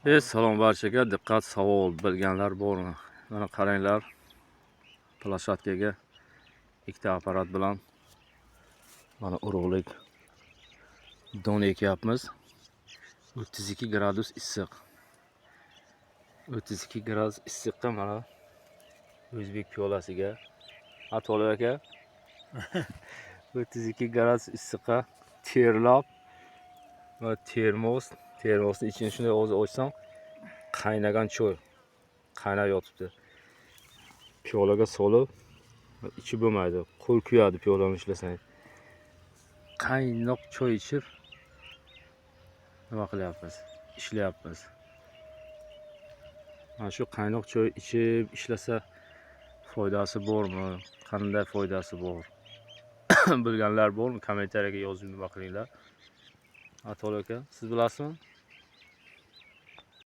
Salom barchaga, diqqat, savol bilganlar bormi? Mana qaranglar, plashatkaga ikkita apparat bilan mana urug'lik don ekyapmiz. 32 gradus issiq. 32 gradus issiqqa mana o'zbek piyolasiga Atoli aka 32 gradus issiqqa terlab va termosni ichini shunday o'zi ochsam qaynagan choy qaynab yotibdi. Piyolaga solib ichi bo'lmaydi, qo'l kuyadi piyolani ishlasang. Qaynoq choy ichib nima qilyapmiz? Ishlayapmiz. Mana shu qaynoq choy ichib ishlasa foydasi bormi? Qanday foydasi bor? Bilganlar bormi? Kommentariyaga yozib nima qilinglar. Atol aka, siz bilasizmi?